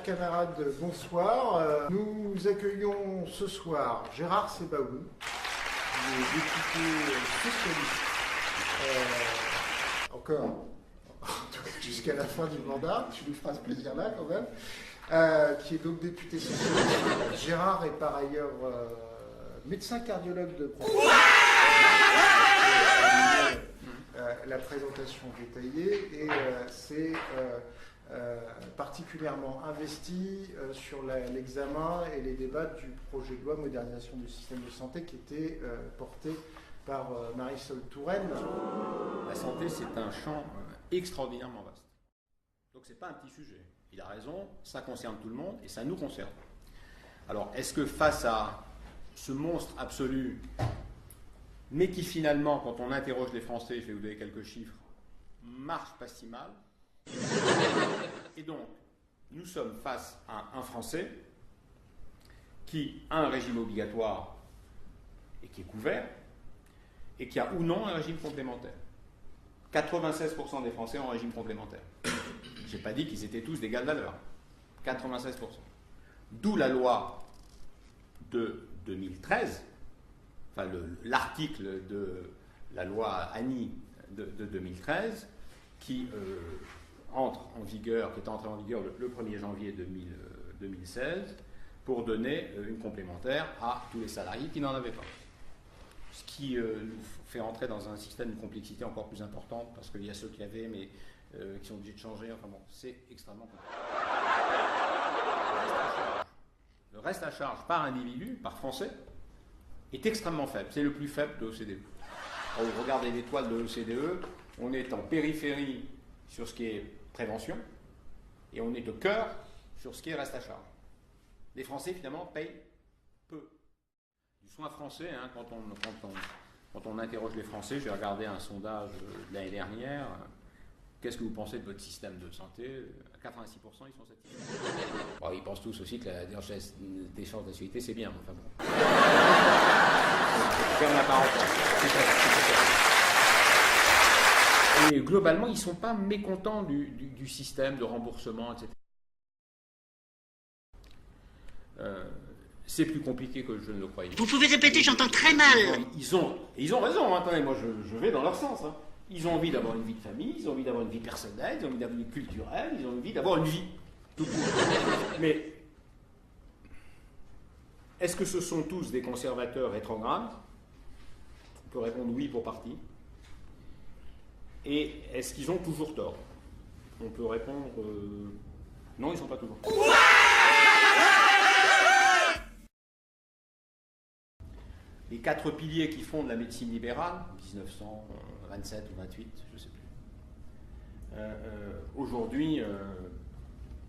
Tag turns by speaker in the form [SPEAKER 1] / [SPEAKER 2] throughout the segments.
[SPEAKER 1] chers camarades, bonsoir. Nous accueillons ce soir Gérard Sebaoun, le député socialiste, encore, en tout cas jusqu'à la fin du mandat, tu nous feras ce plaisir-là quand même, qui est donc député socialiste. Gérard est par ailleurs médecin cardiologue de profession. La présentation détaillée et c'est particulièrement investi sur l'examen et les débats du projet de loi modernisation du système de santé qui était porté par Marisol Touraine.
[SPEAKER 2] La santé, c'est un champ extraordinairement vaste. Donc c'est pas un petit sujet. Il a raison, ça concerne tout le monde et ça nous concerne. Alors est-ce que face à ce monstre absolu, mais qui finalement, quand on interroge les Français, je vais vous donner quelques chiffres, marche pas si mal. Et donc, nous sommes face à un Français qui a un régime obligatoire et qui est couvert, et qui a ou non un régime complémentaire. 96% des Français ont un régime complémentaire. Je n'ai pas dit qu'ils étaient tous d'égale valeur. 96%. D'où la loi de 2013, enfin l'article de la loi Annie de 2013 qui entre en vigueur, qui est entré en vigueur le 1er janvier 2016 pour donner une complémentaire à tous les salariés qui n'en avaient pas. Ce qui nous fait entrer dans un système de complexité encore plus importante parce qu'il y a ceux qui avaient mais qui sont obligés de changer. Enfin bon, c'est extrêmement compliqué. Le reste à charge par individu, par Français, est extrêmement faible. C'est le plus faible de l'OCDE. Quand vous regardez l'étoile de l'OCDE, on est en périphérie sur ce qui est prévention et on est au cœur sur ce qui est reste à charge. Les Français, finalement, payent peu. Du soin français, hein, quand on interroge les Français, j'ai regardé un sondage de l'année dernière. Qu'est-ce que vous pensez de votre système de santé? 86% ils sont satisfaits. Bon, ils pensent tous aussi que la des chances d'actualité, c'est bien. Enfin bon. Ferme la parenthèse. Et globalement, ils ne sont pas mécontents du système de remboursement, etc. C'est plus compliqué que je ne le croyais.
[SPEAKER 3] Vous pouvez répéter, j'entends très mal.
[SPEAKER 2] Ils ont raison, hein. Attendez, moi je vais dans leur sens. Hein. Ils ont envie d'avoir une vie de famille, ils ont envie d'avoir une vie personnelle, ils ont envie d'avoir une vie culturelle, ils ont envie d'avoir une vie. Tout court. Mais est-ce que ce sont tous des conservateurs rétrogrades? On peut répondre oui pour partie. Et est-ce qu'ils ont toujours tort? On peut répondre non, ils ne sont pas toujours tort. Les 4 piliers qui fondent la médecine libérale, 1927 ou 28, je ne sais plus, aujourd'hui,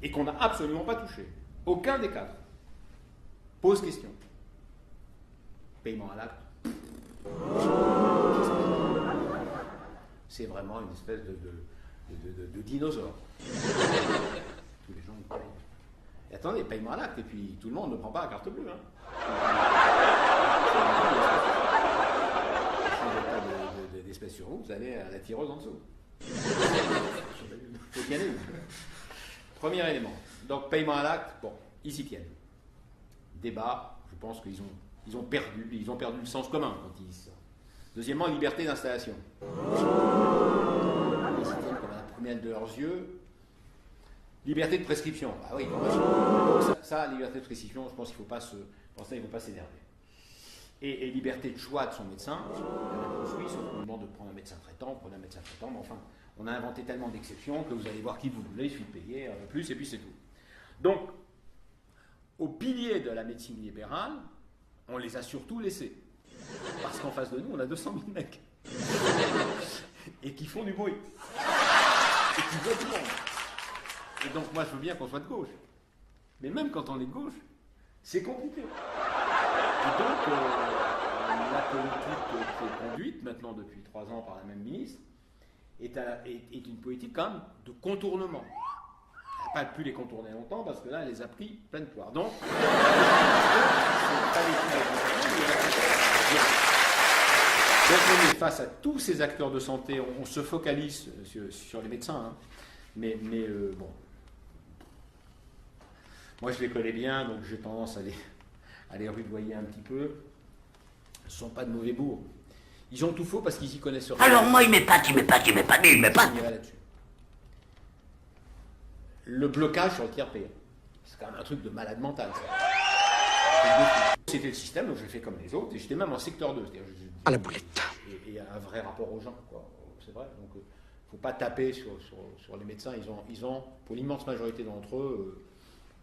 [SPEAKER 2] et qu'on n'a absolument pas touché, aucun des 4, pose question. Paiement à l'acte. C'est vraiment une espèce de dinosaure. Tous les gens payent. Et attendez, paiement à l'acte, et puis tout le monde ne prend pas la carte bleue. D'espèces sur vous, vous allez à la tireuse en dessous. Faut y aller. Premier élément. Donc, paiement à l'acte, bon, ils s'y tiennent. Débat, je pense qu'ils ont perdu le sens commun quand ils disent ça. Deuxièmement, liberté d'installation. Ils s'y tiennent comme à la prunelle de leurs yeux. Liberté de prescription. Ah oui, donc ça, liberté de prescription, je pense qu'il ne faut pas s'énerver. Et liberté de choix de son médecin, oui, sauf qu'on demande de prendre un médecin traitant, mais enfin, on a inventé tellement d'exceptions que vous allez voir qui vous voulez, il suffit de payer un peu plus, et puis c'est tout. Donc, au pilier de la médecine libérale, on les a surtout laissés. Parce qu'en face de nous, on a 200 000 mecs. Et qui font du bruit. Et qui voient tout le monde. Et donc, moi, je veux bien qu'on soit de gauche. Mais même quand on est de gauche, c'est compliqué. Et donc, la politique qui est conduite maintenant depuis 3 ans par la même ministre est une politique quand même de contournement. Elle n'a pas pu les contourner longtemps parce que là, elle les a pris pleine poire. Donc, on est face à tous ces acteurs de santé, on se focalise sur les médecins, hein. Mais bon. Moi, je les connais bien, donc j'ai tendance à les rudoyer un petit peu. Ce ne sont pas de mauvais bourgs. Ils ont tout faux parce qu'ils y connaissent rien.
[SPEAKER 3] Alors moi, il m'épate.
[SPEAKER 2] Là-dessus. Le blocage sur le tiers payant. C'est quand même un truc de malade mental, ça. C'était le système, donc je l'ai fait comme les autres, et j'étais même en secteur 2.
[SPEAKER 3] À la boulette.
[SPEAKER 2] Et un vrai rapport aux gens, quoi. C'est vrai. Donc, il ne faut pas taper sur les médecins. Ils ont, pour l'immense majorité d'entre eux,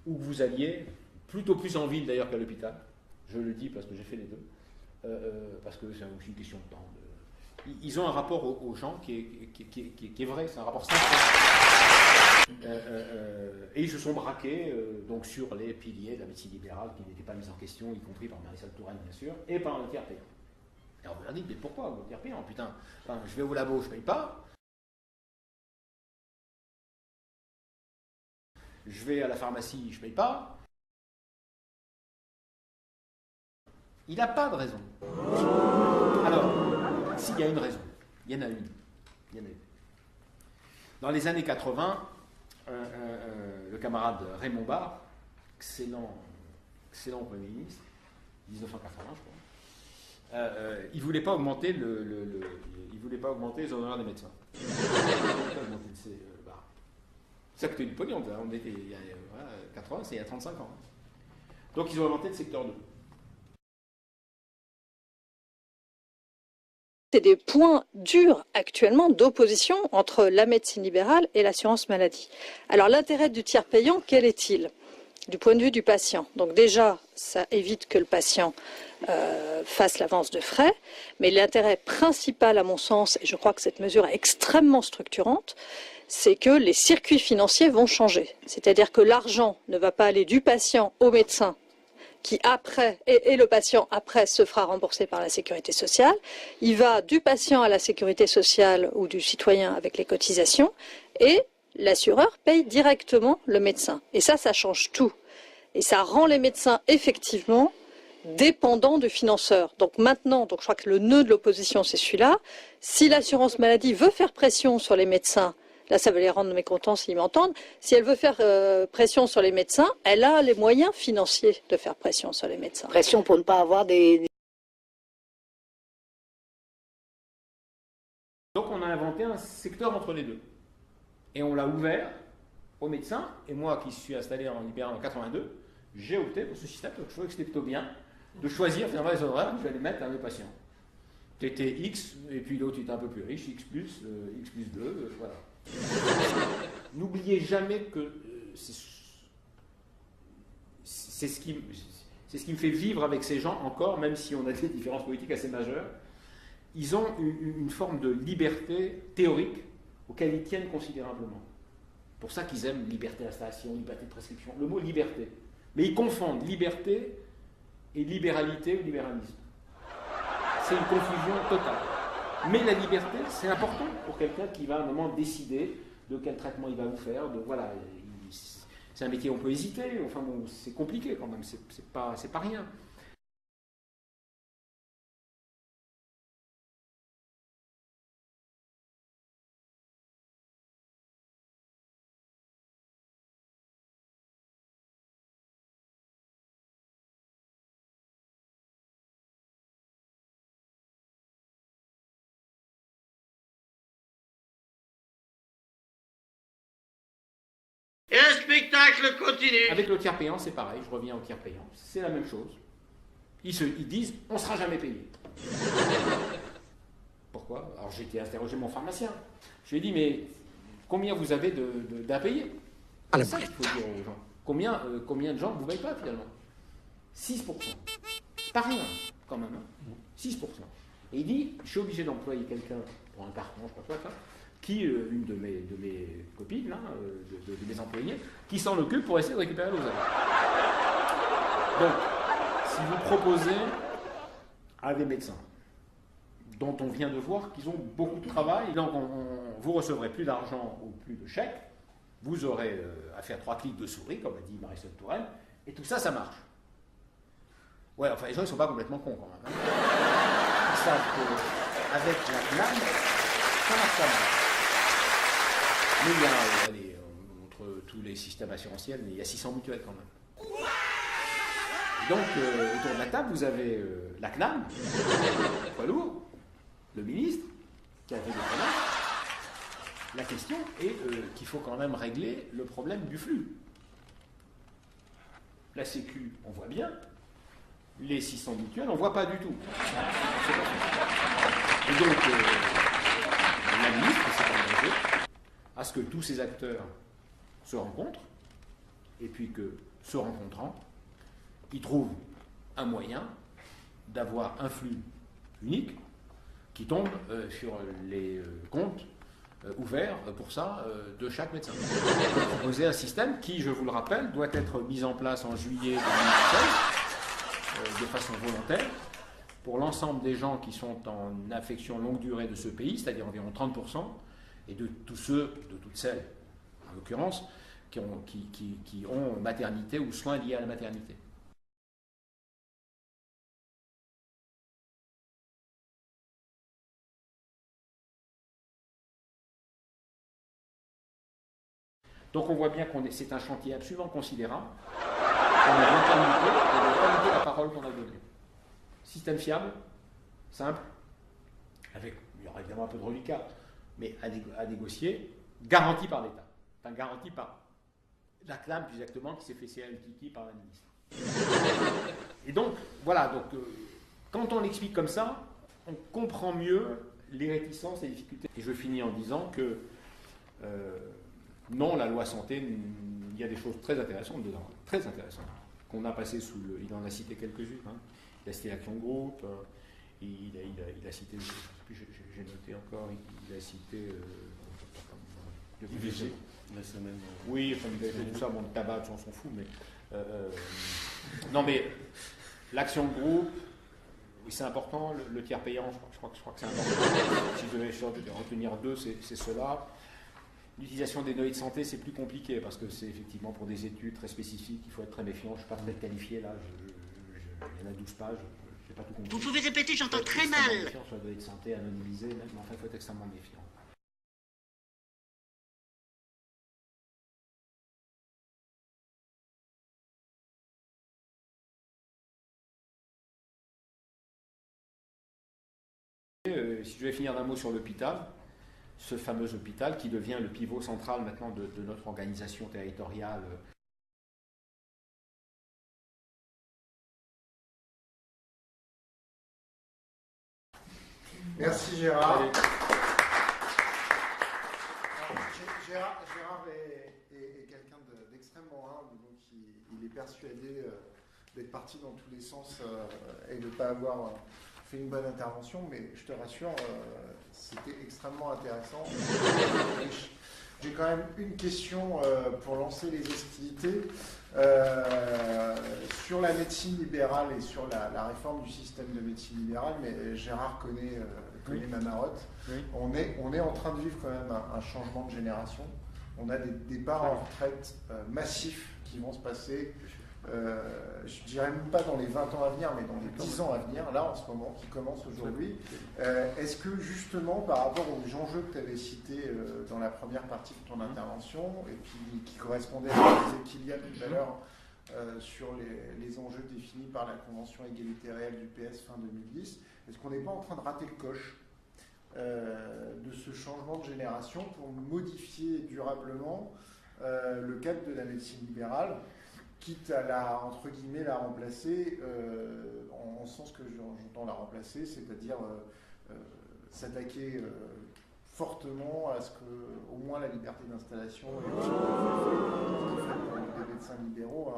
[SPEAKER 2] où que vous alliez, plutôt plus en ville d'ailleurs qu'à l'hôpital. Je le dis parce que j'ai fait les deux. Parce que c'est aussi une question de temps. Ils ont un rapport aux gens qui est vrai, c'est un rapport sincère. Et ils se sont braqués donc sur les piliers de la médecine libérale qui n'étaient pas mis en question, y compris par Marisol Touraine bien sûr, et par le tiers payant. Et on leur dit, mais pourquoi le tiers payant? Putain, je vais au labo, je ne paye pas. Je vais à la pharmacie, je ne paye pas. Il n'a pas de raison. Alors, s'il y a une raison, il y en a une. Dans les années 80, le camarade Raymond Barre, excellent Premier ministre, 1980 je crois, il ne voulait pas augmenter les honoraires des médecins. C'est ça que c'était une pognon, on était il y a 80, c'est il y a 35 ans. Donc ils ont augmenté le secteur 2.
[SPEAKER 4] C'est des points durs actuellement d'opposition entre la médecine libérale et l'assurance maladie. Alors l'intérêt du tiers payant, quel est-il? Du point de vue du patient. Donc déjà, ça évite que le patient fasse l'avance de frais, mais l'intérêt principal à mon sens, et je crois que cette mesure est extrêmement structurante, c'est que les circuits financiers vont changer. C'est-à-dire que l'argent ne va pas aller du patient au médecin, qui après, et le patient après se fera rembourser par la sécurité sociale. Il va du patient à la sécurité sociale ou du citoyen avec les cotisations et l'assureur paye directement le médecin. Et ça change tout. Et ça rend les médecins effectivement dépendants du financeur. Donc maintenant, je crois que le nœud de l'opposition c'est celui-là. Si l'assurance maladie veut faire pression sur les médecins, là, ça va les rendre mécontents s'ils m'entendent. Si elle veut faire pression sur les médecins, elle a les moyens financiers de faire pression sur les médecins.
[SPEAKER 3] Pression pour ne pas avoir des...
[SPEAKER 2] Donc on a inventé un secteur entre les deux. Et on l'a ouvert aux médecins. Et moi qui suis installé en libéral en 82, j'ai opté pour ce système. Donc je trouvais que c'était plutôt bien de choisir finalement les honoraires que je vais les mettre à mes patients. Tu étais X, et puis l'autre était un peu plus riche, X plus 2, voilà. N'oubliez jamais que c'est ce qui me fait vivre avec ces gens encore, même si on a des différences politiques assez majeures. Ils ont une forme de liberté théorique auquel ils tiennent considérablement. C'est pour ça qu'ils aiment liberté d'installation, liberté de prescription, le mot liberté. Mais ils confondent liberté et libéralité ou libéralisme. C'est une confusion totale. Mais la liberté, c'est important pour quelqu'un qui va à un moment décider de quel traitement il va vous faire. Voilà, c'est un métier où on peut hésiter. Enfin bon, c'est compliqué quand même. C'est pas rien.
[SPEAKER 5] Et un spectacle continue.
[SPEAKER 2] Avec le tiers payant, c'est pareil. Je reviens au tiers payant. C'est la même chose. Ils disent, on ne sera jamais payé. Pourquoi? Alors j'ai été interroger mon pharmacien. Je lui ai dit, mais combien vous avez d'impayés? C'est ça qu'il faut dire aux gens. Combien de gens ne vous payent pas finalement? 6%. Pas rien, quand même. Hein. 6%. Et il dit, je suis obligé d'employer quelqu'un pour un carton, je crois pas, qui, une de mes copines, là, de mes employés, qui s'en occupe pour essayer de récupérer l'oseille. Donc, si vous proposez à des médecins, dont on vient de voir qu'ils ont beaucoup de travail, donc vous recevrez plus d'argent ou plus de chèques, vous aurez à faire 3 clics de souris, comme a dit Marisol Touraine, et tout ça, ça marche. Ouais, enfin, les gens, ils ne sont pas complètement cons, quand même. Hein. Ils savent qu'avec la lame, ça marche pas mal. Mais il y a, entre tous les systèmes assurantiels, il y a 600 mutuelles quand même. Donc, autour de la table, vous avez la CNAM, poids lourd, le ministre, qui a fait des promesses. La question est qu'il faut quand même régler le problème du flux. La Sécu, on voit bien. Les 600 mutuelles, on ne voit pas du tout. Et donc, la ministre s'est engagée à ce que tous ces acteurs se rencontrent, et puis que, se rencontrant, ils trouvent un moyen d'avoir un flux unique qui tombe sur les comptes ouverts pour ça de chaque médecin. On a proposé un système qui, je vous le rappelle, doit être mis en place en juillet 2016 de façon volontaire pour l'ensemble des gens qui sont en affection longue durée de ce pays, c'est-à-dire environ 30%, et de tous ceux, de toutes celles, en l'occurrence, qui ont maternité ou soins liés à la maternité. Donc on voit bien que c'est un chantier absolument considérable. On ne doit pas limiter la parole qu'on a donnée. Système fiable, simple, avec, il y aura évidemment un peu de reliquat, mais à négocier, garanti par l'État. Enfin, garanti par la CNAM, plus exactement, qui s'est fait CLTT par la ministre. Et donc, voilà, quand on l'explique comme ça, on comprend mieux les réticences et les difficultés. Et je finis en disant que non, la loi santé, il y a des choses très intéressantes dedans, très intéressantes, qu'on a passées sous le... Il en a cité quelques-unes. Hein. Il a cité l'Action Group, il a cité, j'ai noté encore, il a cité le PVC.
[SPEAKER 6] La semaine.
[SPEAKER 2] Oui, enfin, il a fait tout ça, bon, le tabac, on s'en fout, mais... non, mais l'Action Group, oui, c'est important, le tiers payant, je crois que c'est important. Si je devais retenir deux, c'est cela. L'utilisation des données de santé, c'est plus compliqué parce que c'est effectivement pour des études très spécifiques, il faut être très méfiant. Je ne suis pas très qualifié là, il y en a 12 pages, je n'ai pas tout compris.
[SPEAKER 3] Vous pouvez répéter, j'entends très mal.
[SPEAKER 2] Méfiant sur les données de santé anonymisées, même, mais enfin, il faut être extrêmement méfiant. Si je vais finir d'un mot sur l'hôpital, ce fameux hôpital qui devient le pivot central maintenant de notre organisation territoriale.
[SPEAKER 1] Merci Gérard. Gérard est quelqu'un d'extrêmement humble, donc il est persuadé d'être parti dans tous les sens et de ne pas avoir fait une bonne intervention, mais je te rassure, c'était extrêmement intéressant. J'ai quand même une question pour lancer les hostilités. Sur la médecine libérale et sur la réforme du système de médecine libérale, mais Gérard connaît ma marotte. Oui. On est en train de vivre quand même un changement de génération. On a des départs en retraite massifs qui vont se passer. Je dirais même pas dans les 20 ans à venir, mais dans les 10 ans à venir, là en ce moment, qui commence aujourd'hui. Est-ce que justement, par rapport aux enjeux que tu avais cités dans la première partie de ton intervention, et puis qui correspondaient à ce que disait Kylian tout à l'heure sur les enjeux définis par la Convention égalité réelle du PS fin 2010, est-ce qu'on n'est pas en train de rater le coche de ce changement de génération pour modifier durablement le cadre de la médecine libérale, quitte à entre guillemets, la remplacer, en sens que j'entends la remplacer, c'est-à-dire s'attaquer fortement à ce que, au moins, la liberté d'installation et des médecins libéraux,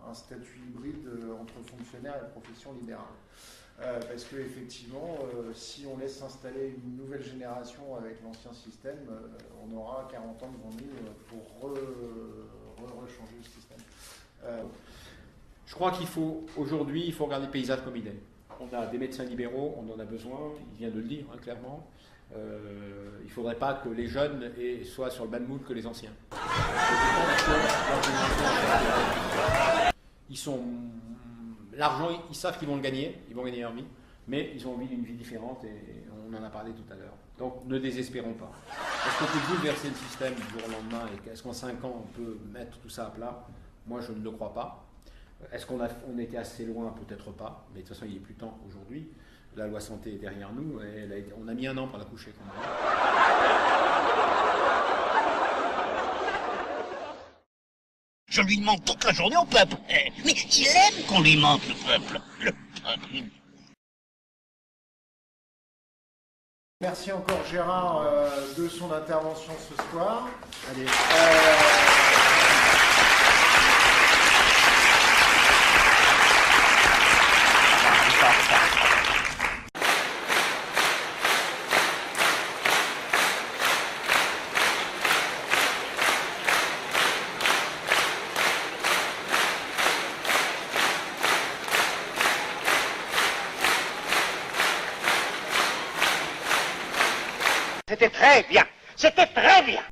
[SPEAKER 1] un statut hybride entre fonctionnaires et profession libérale. Parce qu'effectivement, si on laisse s'installer une nouvelle génération avec l'ancien système, on aura 40 ans devant nous pour rechanger le système.
[SPEAKER 2] Je crois aujourd'hui, il faut regarder le paysage comme il est. On a des médecins libéraux, on en a besoin, il vient de le dire clairement. Il ne faudrait pas que les jeunes soient sur le même mood que les anciens. L'argent, ils savent qu'ils vont le gagner, ils vont gagner leur vie, mais ils ont envie d'une vie différente et on en a parlé tout à l'heure. Donc ne désespérons pas. Est-ce qu'on peut bouleverser le système du jour au lendemain et est-ce qu'en 5 ans on peut mettre tout ça à plat? Moi je ne le crois pas. Est-ce qu'on était assez loin? Peut-être pas, mais de toute façon, il est plus temps aujourd'hui. La loi santé est derrière nous, et on a mis 1 an pour la coucher. Quand même.
[SPEAKER 5] Je lui demande toute la journée au peuple. Mais il aime qu'on lui mente, le peuple. Le peuple.
[SPEAKER 1] Merci encore Gérard de son intervention ce soir.
[SPEAKER 2] Allez.
[SPEAKER 5] C'était très bien. C'était très bien.